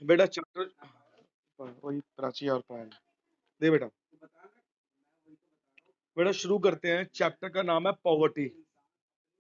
बेटा चैप्टर वही प्राची और प्राण दे बेटा। बेटा शुरू करते हैं। चैप्टर का नाम है पॉवर्टी।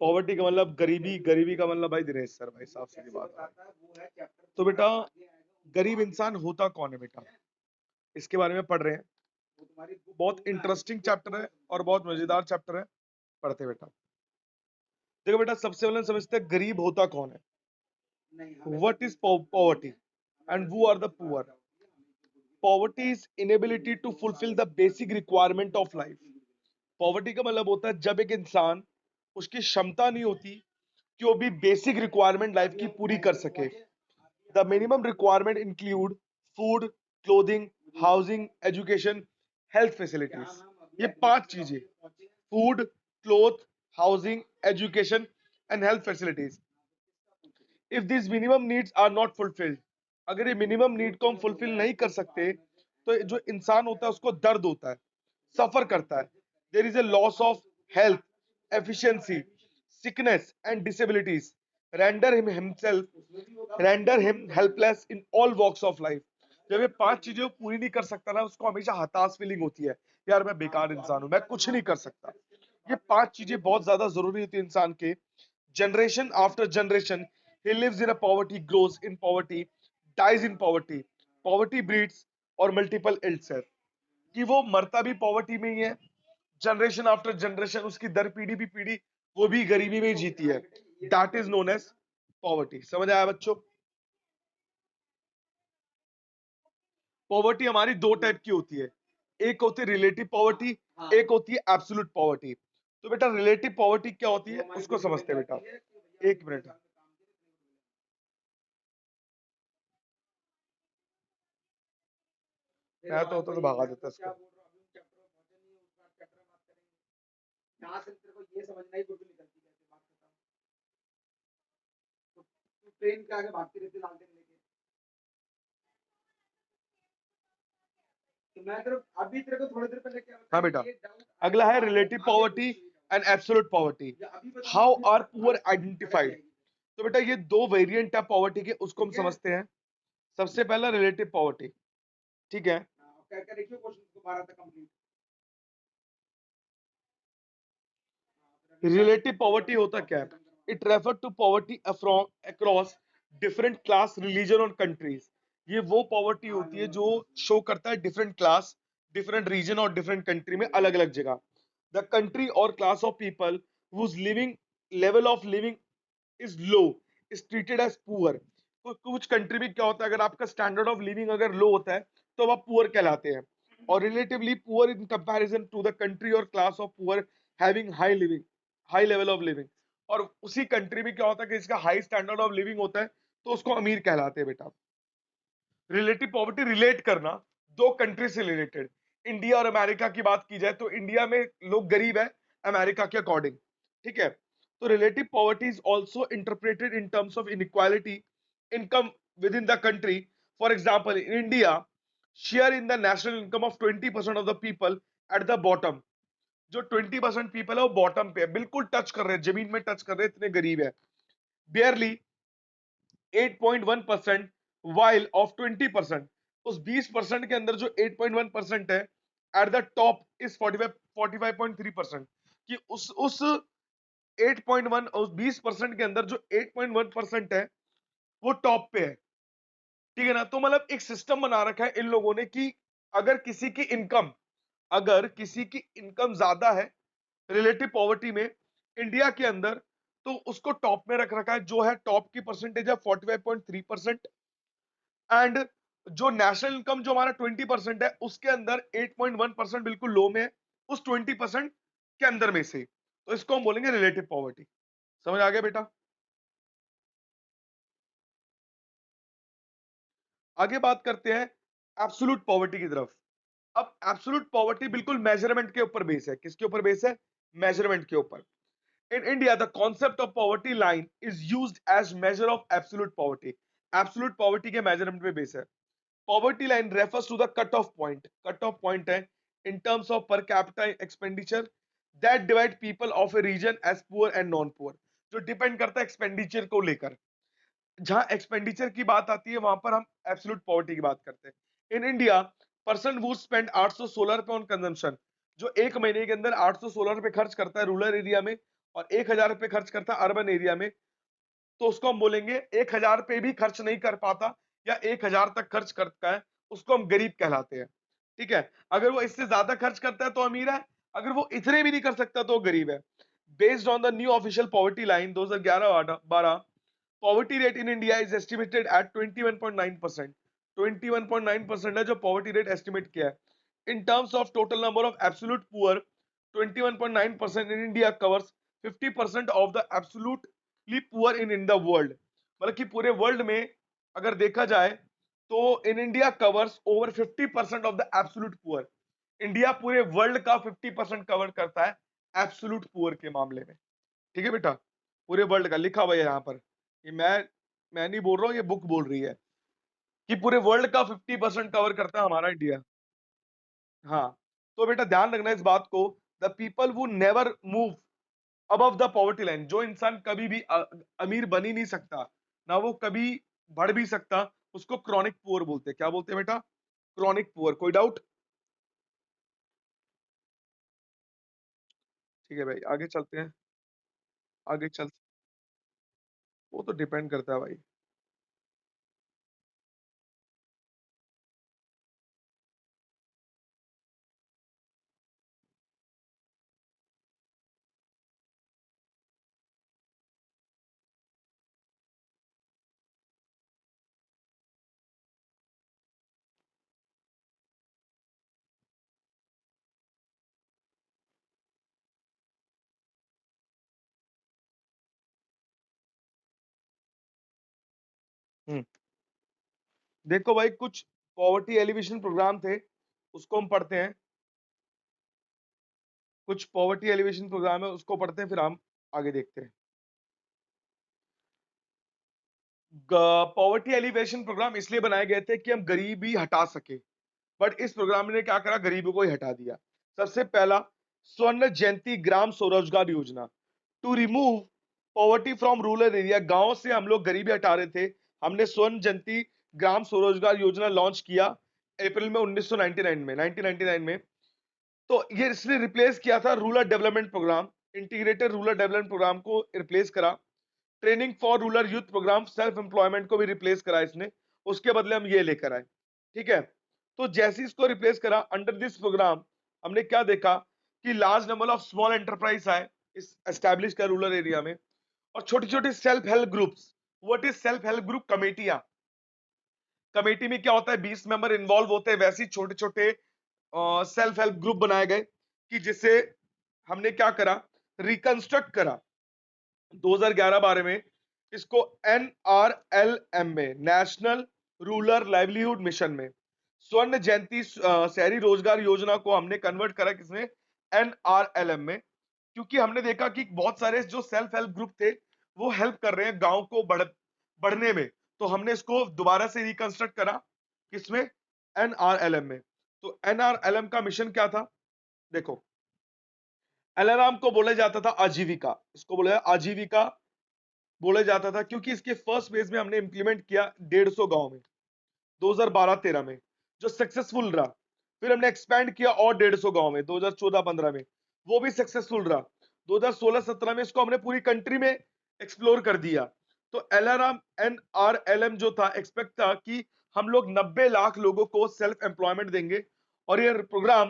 पॉवर्टी का मतलब गरीबी, गरीबी का मतलब भाई दिनेश सर भाई साहब सीधी बात है। तो बेटा गरीब इंसान होता कौन है बेटा, इसके बारे में पढ़ रहे हैं। बहुत इंटरेस्टिंग चैप्टर है और बहुत मजेदार चैप्टर है, पढ़ते बेटा। देखो बेटा सबसे पहले समझते हैं गरीब होता कौन है। What is poverty and who are the poor. Poverty is inability to fulfil the basic requirement of life. Poverty का मतलब होता है जब एक इंसान, उसकी क्षमता नहीं होती कि वो भी बेसिक रिक्वायरमेंट लाइफ की पूरी कर सके। The minimum requirement include food, clothing, housing, education, health facilities. ये पांच चीजें, food, cloth, housing, education and health facilities. If this minimum needs are not fulfilled, अगर ये मिनिमम नीड को हम फुलफिल नहीं कर सकते तो जो इंसान होता है उसको दर्द होता है, सफर करता है। There is a loss of health, efficiency, sickness and disabilities render him himself render him helpless in all walks of life. जब ये पांच चीजें वो पूरी नहीं कर सकता ना, उसको हमेशा हताश फीलिंग होती है, यार मैं बेकार इंसान हूं, मैं कुछ नहीं कर सकता। ये पांच चीजें बहुत ज्यादा जरूरी होती है इंसान के। generation after generation he lives in a poverty, grows in poverty, dies in poverty, poverty breeds और multiple ills है कि वो मरता भी पॉवर्टी में ही है, जनरेशन आफ्टर जनरेशन उसकी दर पीढ़ी भी पीढ़ी वो भी गरीबी में ही जीती है। That is known as poverty. समझ आया बच्चों। पॉवर्टी हमारी दो टाइप की होती है, एक होती है रिलेटिव पॉवर्टी, एक होती है एब्सोल्यूट पॉवर्टी। तो बेटा रिलेटिव पॉवर्टी क्या होती है उसको समझते हैं बेटा। एक मिनट, मैं तो होता तो भगा देता इसको। हाँ बेटा, अगला है relative poverty and absolute poverty. How are poor identified. तो बेटा ये दो वेरिएंट है पॉवर्टी के, उसको हम समझते हैं। सबसे पहला रिलेटिव पॉवर्टी, ठीक है। रिलेटिव पॉवर्टी होता क्या है, it refer to poverty across different class, religion और कंट्रीज। ये वो पॉवर्टी होती है जो शो करता है डिफरेंट क्लास, डिफरेंट रीजन और डिफरेंट कंट्री में, अलग अलग जगह। द कंट्री और class of people whose living level of living is low is treated as poor। कुछ कंट्री में क्या होता है, अगर आपका स्टैंडर्ड ऑफ लिविंग अगर लो होता है तो आप पुअर कहलाते हैं, और relatively poor in comparison to the country और class of poor having high living, high level of living. और उसी कंट्री में क्या होता है कि इसका हाई स्टैंडर्ड ऑफ लिविंग होता है तो उसको अमीर कहलाते हैं बेटा। रिलेटिव पॉवर्टी रिलेट करना, दो कंट्री से रिलेटेड, इंडिया और अमेरिका की बात की जाए तो इंडिया में लोग गरीब है अमेरिका के अकॉर्डिंग, ठीक है। तो relative poverty is also interpreted in terms of inequality income with in the country. For example in India share in the national income of 20% of the people at the bottom. जो 20% people है वो bottom पे है, बिल्कुल touch कर रहे हैं, जमीन में टच कर रहे हैं, इतने गरीब है। बियरली 8.1% वाइल ऑफ 20%, उस 20% के अंदर जो 8.1% है एट द टॉप इज 45.3%। कि उस 8.1 उस 20% के अंदर जो 8.1% है वो टॉप पे है, ठीक है ना। तो मतलब एक सिस्टम बना रखा है इन लोगों ने कि अगर किसी की इनकम, अगर किसी की इनकम ज्यादा है रिलेटिव पॉवर्टी में इंडिया के अंदर, तो उसको टॉप में रख रखा है। जो है टॉप की परसेंटेज है 45.3%। एंड जो नेशनल इनकम जो हमारा 20% है उसके अंदर 8.1% बिल्कुल लो में है, उस 20% के अंदर में से। तो इसको हम बोलेंगे रिलेटिव पॉवर्टी। समझ आ गया बेटा। आगे बात करते हैं एब्सोल्यूट पॉवर्टी की तरफ। अब एब्सोल्यूट पॉवर्टी बिल्कुल मेजरमेंट के ऊपर बेस है। किसके ऊपर बेस है, मेजरमेंट के ऊपर। In India, the concept of poverty line is used as measure of absolute poverty. Absolute poverty के measurement पे base है। Poverty line refers to the cut-off point. Cut-off point है in terms of per capita expenditure that divide people of a region as poor and non-poor. जो depend करता है expenditure को लेकर। जहां एक्सपेंडिचर की बात आती है वहां पर हम एब्सोल्यूट पॉवर्टी की बात करते हैं। In India person who spend 816 रुपए ऑन कंजम्पशन, जो एक महीने के अंदर 816 रुपए खर्च करता है रूरल एरिया में और 1000 रुपए खर्च करता है अर्बन एरिया में, तो उसको हम बोलेंगे 1000 पे भी खर्च नहीं कर पाता या 1000 तक खर्च करता है, उसको हम गरीब कहलाते हैं। ठीक है, अगर वो इससे ज्यादा खर्च करता है तो अमीर है, अगर वो इतने भी नहीं कर सकता तो वो गरीब है। Based on the new official poverty line 2011-12, poverty rate in India is estimated at 21.9%। 21.9% है जो पॉवर्टी रेट एस्टिमेट किया है। In terms of total number of absolute poor, 21.9% in India covers 50% of the absolutely poor in the world. मतलब कि पूरे world में अगर देखा जाए तो in India covers over 50% of the absolute poor. India पूरे वर्ल्ड का 50% कवर करता है एब्सोल्यूट पुअर के मामले में। ठीक है बेटा, पूरे वर्ल्ड का लिखा हुआ है यहाँ पर, ये मैं नहीं बोल रहा हूँ, ये बुक बोल रही है कि पूरे वर्ल्ड का 50% कवर करता है हमारा इंडिया। हाँ, तो बेटा ध्यान रखना इस बात को, द पीपल वो never move above the poverty line, जो इंसान कभी भी अमीर बन ही नहीं सकता, ना वो कभी बढ़ भी सकता, उसको क्रॉनिक पुअर बोलते हैं। क्या बोलते हैं बेटा? Chronic poor. कोई डाउट? ठीक है भाई, आगे चलते हैं। आगे चल, वो तो डिपेंड करता है भाई। हम्म, देखो भाई, कुछ पॉवर्टी एलिवेशन प्रोग्राम थे, उसको हम पढ़ते हैं। कुछ पॉवर्टी एलिवेशन प्रोग्राम है, उसको पढ़ते हैं, फिर हम आगे देखते हैं। पॉवर्टी एलिवेशन प्रोग्राम इसलिए बनाए गए थे कि हम गरीबी हटा सके, बट इस प्रोग्राम ने क्या करा, गरीबों को ही हटा दिया। सबसे पहला, स्वर्ण जयंती Gram Swarozgar Yojana, to remove poverty from rural area. गांव से हम लोग गरीबी हटा रहे थे, हमने स्वर्ण जयंती ग्राम स्वरोजगार योजना लॉन्च किया अप्रैल में 1999 में। तो ये इसने रिप्लेस किया था rural development programme, integrated rural development programme को रिप्लेस करा। Training for rural youth programme, self employment को भी रिप्लेस करा इसने, उसके बदले हम ये लेकर आए। ठीक है, तो जैसे इसको रिप्लेस करा, अंडर दिस प्रोग्राम हमने क्या देखा कि large number of small enterprise आए इस एस्टैब्लिश कर रूरल एरिया में, और छोटी छोटी self help groups. What is self help group? कमेटियां। कमेटी में क्या होता है, 20 मेंबर इन्वॉल्व होते हैं, वैसे ही छोटे छोटे सेल्फ हेल्प ग्रुप बनाए गए कि जिससे हमने क्या करा, रिकंस्ट्रक्ट करा 2011-12 में इसको NRLM में, नेशनल रूरल लाइवलीहुड मिशन में। स्वर्ण जयंती शहरी रोजगार योजना को हमने कन्वर्ट करा किसने, NRLM में, क्योंकि हमने देखा कि बहुत सारे जो सेल्फ हेल्प ग्रुप थे वो हेल्प कर रहे हैं गांव को बढ़ने में, तो हमने इसको दोबारा से रिकंस्ट्रक्ट करा किसमें, NRLM में। तो NRLM का मिशन क्या था? देखो, अलाराम को बोला जाता था आजीविका, इसको बोला आजीविका बोला जाता था, क्योंकि इसके फर्स्ट फेज में हमने इंप्लीमेंट किया 150 गांव में 2012-13 में, जो सक्सेसफुल रहा। फिर हमने एक्सपैंड किया और 150 गांव में 2014-15 में, वो भी सक्सेसफुल रहा। 2016-17 में इसको हमने पूरी कंट्री में एक्सप्लोर कर दिया। तो अलाराम NRLM जो था, एक्सपेक्ट था कि हम लोग 90 लाख लोगों को सेल्फ एम्प्लॉयमेंट देंगे, और ये प्रोग्राम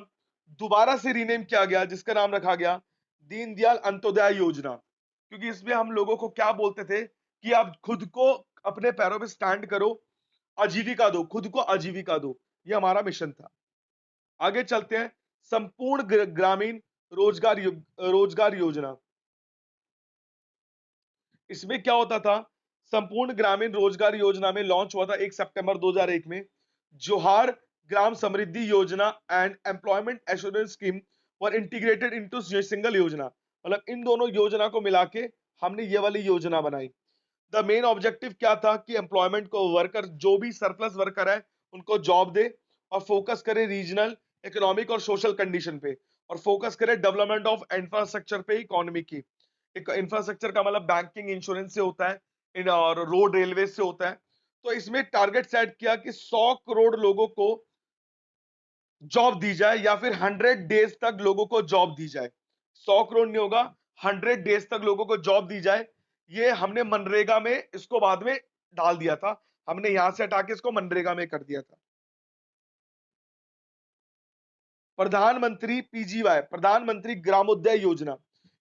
दोबारा से रीनेम किया गया, जिसका नाम रखा गया दीनदयाल अंत्योदय योजना, क्योंकि इसमें हम लोगों को क्या बोलते थे कि आप खुद को अपने पैरों पे स्टैंड करो, आजीविका दो, खुद को आजीविका दो, ये हमारा मिशन था। आगे चलते हैं, संपूर्ण ग्रामीण रोजगार योजना। इसमें क्या होता था, संपूर्ण ग्रामीण रोजगार योजना में लॉन्च हुआ था 1 सितंबर 2001 में। जोहार ग्राम समृद्धि योजना and employment assurance scheme were integrated into single योजना, मतलब इन दोनों योजना को मिला के हमने ये वाली योजना बनाई। द मेन ऑब्जेक्टिव क्या था कि एम्प्लॉयमेंट को, वर्कर जो भी सरप्लस वर्कर है उनको जॉब दे, और फोकस करे रीजनल इकोनॉमिक और सोशल कंडीशन पे, और फोकस करे डेवलपमेंट ऑफ इंफ्रास्ट्रक्चर पे, इकोनॉमी की। इंफ्रास्ट्रक्चर का मतलब बैंकिंग इंश्योरेंस से होता है, इन और रोड रेलवे से होता है। तो इसमें टारगेट सेट किया कि 100 करोड़ लोगों को जॉब दी जाए या फिर 100 डेज तक लोगों को जॉब दी जाए। 100 करोड़ नहीं होगा, 100 डेज तक लोगों को जॉब दी जाए। ये हमने मनरेगा में इसको बाद में डाल दिया था, हमने यहां से हटा के इसको मनरेगा में कर दिया था। प्रधानमंत्री पीजीवाई, प्रधानमंत्री ग्रामोदय योजना,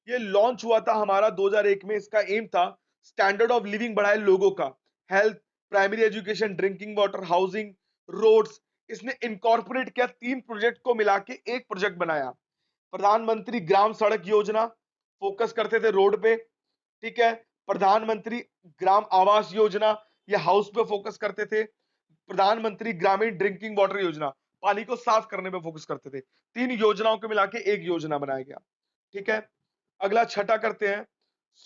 ये लॉन्च हुआ था हमारा 2001 में। इसका एम था स्टैंडर्ड ऑफ लिविंग बढ़ाए लोगों का, health, primary education, drinking water, housing, roads. इसने इनकॉर्पोरेट किया, 3 प्रोजेक्ट को मिला के एक प्रोजेक्ट बनाया। प्रधानमंत्री ग्राम सड़क योजना, फोकस करते थे रोड पे, ठीक है। प्रधानमंत्री ग्राम आवास योजना, ये हाउस पे फोकस करते थे। प्रधानमंत्री ग्रामीण ड्रिंकिंग वाटर योजना, पानी को साफ करने पे फोकस करते थे। 3 योजनाओं को मिला के एक योजना बनाया गया, ठीक है। अगला छठा करते हैं,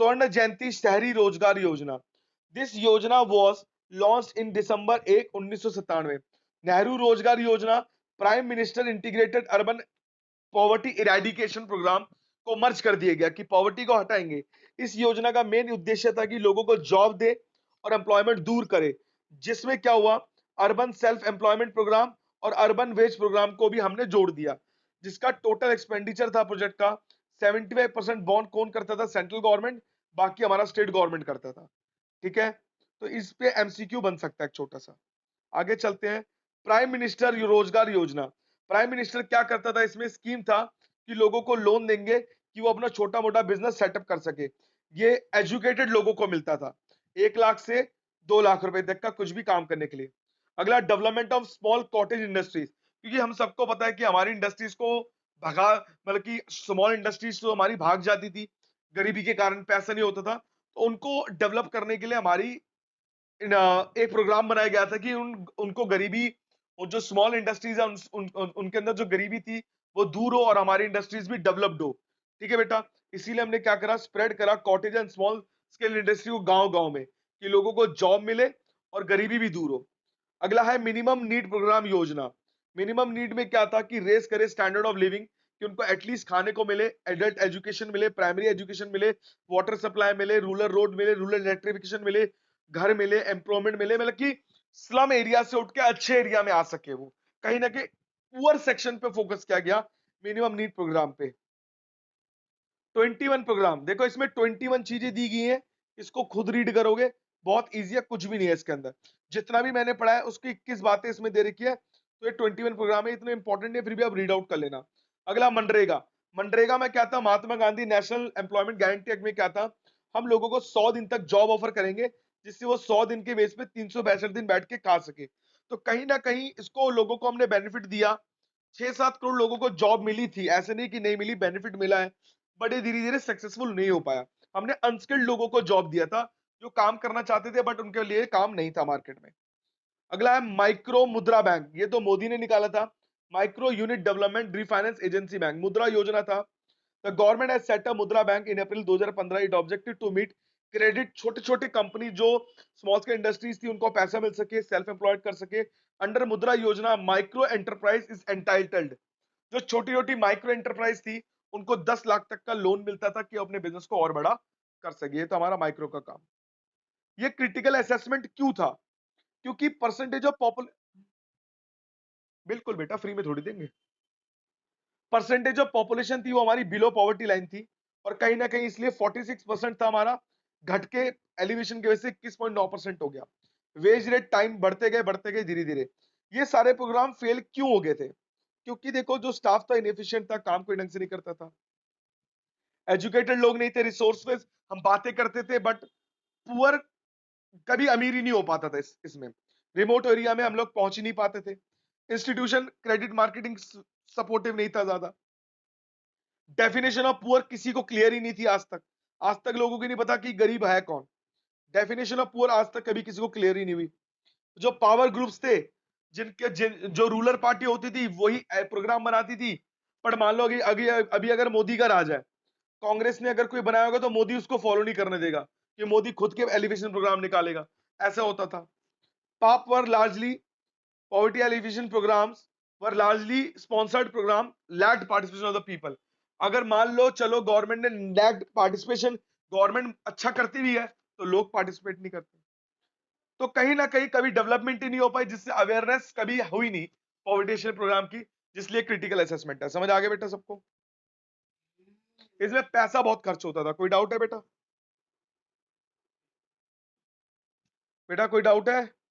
स्वर्ण जयंती शहरी रोजगार Yojana. This Yojana was launch in December 1 1997। Nehru Rozgar Yojana, prime minister integrated urban poverty eradication programme को मर्ज कर दिया गया कि पॉवर्टी को हटाएंगे। इस योजना का मेन उद्देश्य था कि लोगों को जॉब दे और एम्प्लॉयमेंट दूर करे, जिसमें क्या हुआ, अर्बन सेल्फ एम्प्लॉयमेंट प्रोग्राम और अर्बन वेज प्रोग्राम को भी हमने जोड़ दिया, जिसका टोटल एक्सपेंडिचर था प्रोजेक्ट का 75% बॉन्ड कौन करता था, सेंट्रल गवर्नमेंट, बाकी हमारा स्टेट गवर्नमेंट करता था, ठीक है। तो इस पे एमसीक्यू बन सकता है एक छोटा सा। आगे चलते हैं, प्राइम मिनिस्टर रोजगार योजना। प्राइम मिनिस्टर क्या करता था, इसमें स्कीम था कि लोगों को लोन देंगे कि वो अपना छोटा मोटा बिजनेस सेटअप कर सके। ये एजुकेटेड लोगों को मिलता था, 1 लाख से 2 लाख रुपए तक का कुछ भी काम करने के लिए। अगला, development of small cottage industries, क्योंकि हम सबको पता है कि हमारी इंडस्ट्रीज को भगा, मतलब कि स्मॉल इंडस्ट्रीज तो हमारी भाग जाती थी, गरीबी के कारण पैसा नहीं होता था। तो उनको डेवलप करने के लिए हमारी एक प्रोग्राम बनाया गया था कि उनको गरीबी, वो जो स्मॉल इंडस्ट्रीज है उनके अंदर जो गरीबी थी वो दूर हो और हमारी इंडस्ट्रीज भी डेवलप्ड हो, ठीक है बेटा। इसीलिए हमने क्या करा, स्प्रेड करा cottage and small scale industry को गांव गांव में, कि लोगों को जॉब मिले और गरीबी भी दूर हो। अगला है मिनिमम नीड प्रोग्राम योजना। मिनिमम नीड में क्या था कि रेस करे स्टैंडर्ड ऑफ लिविंग, कि उनको एटलीस्ट खाने को मिले, एडल्ट एजुकेशन मिले, प्राइमरी एजुकेशन मिले, वाटर सप्लाई मिले, रूरल रोड मिले, रूरल इलेक्ट्रिफिकेशन मिले, घर मिले, एम्प्लॉयमेंट मिले, मतलब कि स्लम एरिया से उठ के अच्छे एरिया में आ सके वो। कहीं ना कहीं पुअर सेक्शन पे फोकस किया गया मिनिमम नीड प्रोग्राम पे। 21 प्रोग्राम, देखो इसमें 21 चीजें दी गई हैं, इसको खुद रीड करोगे, बहुत इजी है, कुछ भी नहीं है इसके अंदर। जितना भी मैंने पढ़ा है उसकी 21 बातें इसमें दे रखी है। तो ये 21 प्रोग्राम है, इतने इंपॉर्टेंट नहीं, फिर भी आप रीड आउट कर लेना। अगला मनरेगा। मनरेगा में क्या था, Mahatma Gandhi National Employment Guarantee Act में क्या था, हम लोगों को 100 दिन तक जॉब ऑफर करेंगे, जिससे वो 100 दिन के बेस पे 362 दिन बैठ के खा सके। तो कहीं ना कहीं इसको लोगों को हमने बेनिफिट दिया। 6-7 करोड़ लोगों को जॉब मिली थी, ऐसे नहीं कि नहीं मिली, बेनिफिट मिला है, बट ये धीरे धीरे सक्सेसफुल नहीं हो पाया। हमने अनस्किल्ड लोगों को जॉब दिया था, जो काम करना चाहते थे बट उनके लिए काम नहीं था मार्केट में। अगला है माइक्रो मुद्रा बैंक, ये तो मोदी ने निकाला था, Micro Units Development Refinance Agency Bank, Mudra Yojana था। The government has set up Mudra bank in April 2015। It objective to meet credit, छोटे छोटे कंपनी जो स्मॉल स्केल इंडस्ट्रीज थी उनको पैसा मिल सके, सेल्फ एम्प्लॉयड कर सके। अंडर मुद्रा योजना माइक्रो एंटरप्राइज इज एंटाइटल्ड, जो छोटी छोटी माइक्रो एंटरप्राइज थी उनको 10 लाख तक का लोन मिलता था कि अपने बिजनेस को और बड़ा कर सके। ये तो हमारा माइक्रो का काम। ये क्रिटिकल असेसमेंट क्यों था, क्योंकि परसेंटेज ऑफ पॉपुल, बिल्कुल बेटा, फ्री में थोड़ी देंगे। परसेंटेज ऑफ पॉपुलेशन थी वो हमारी बिलो पॉवर्टी लाइन थी, और कहीं ना कहीं इसलिए 46% था हमारा, घट के एलिवेशन की वजह से 21.9% हो गया। वेज रेट टाइम बढ़ते गए धीरे धीरे। ये सारे प्रोग्राम फेल क्यों हो गए थे, क्योंकि देखो जो स्टाफ था इनएफिशिएंट था, काम कोई ढंग से नहीं करता था, एजुकेटेड लोग नहीं थे, रिसोर्सलेस, हम बातें करते थे बट पुअर, कभी अमीर ही नहीं हो पाता था इसमें, रिमोट एरिया में हम लोग पहुंच ही नहीं पाते थे। इंस्टीट्यूशन क्रेडिट मार्केटिंग सपोर्टिव नहीं था ज्यादा। डेफिनेशन ऑफ पुअर किसी को क्लियर ही नहीं थी आज तक लोगों को नहीं पता कि गरीब है कौन। डेफिनेशन ऑफ पुअर आज तक कभी किसी को क्लियर ही नहीं हुई। जो पावर ग्रुप्स थे, जो रूलर पार्टी होती थी वही प्रोग्राम बनाती थी, पर मान लो अभी अभी अगर मोदी का राज है, कांग्रेस ने अगर कोई बनाया होगा तो मोदी उसको फॉलो नहीं करने देगा, कि मोदी खुद के एलिवेशन प्रोग्राम निकालेगा, ऐसा होता था। पाप were largely, poverty alleviation programs were largely sponsored program, lacked participation of the people. अगर मान लो चलो गवर्नमेंट ने लैक्ड पार्टिसिपेशन, गवर्नमेंट अच्छा करती भी है तो लोग पार्टिसिपेट नहीं करते। तो कहीं ना कहीं कभी डेवलपमेंट ही नहीं हो पाई, जिससे अवेयरनेस कभी हुई नहीं पॉवर्टी प्रोग्राम की, जिसलिए क्रिटिकल असेसमेंट है। समझ आ गया बेटा सबको? इसमें पैसा बहुत खर्च होता था। कोई डाउट है बेटा? बेटा कोई डाउट है?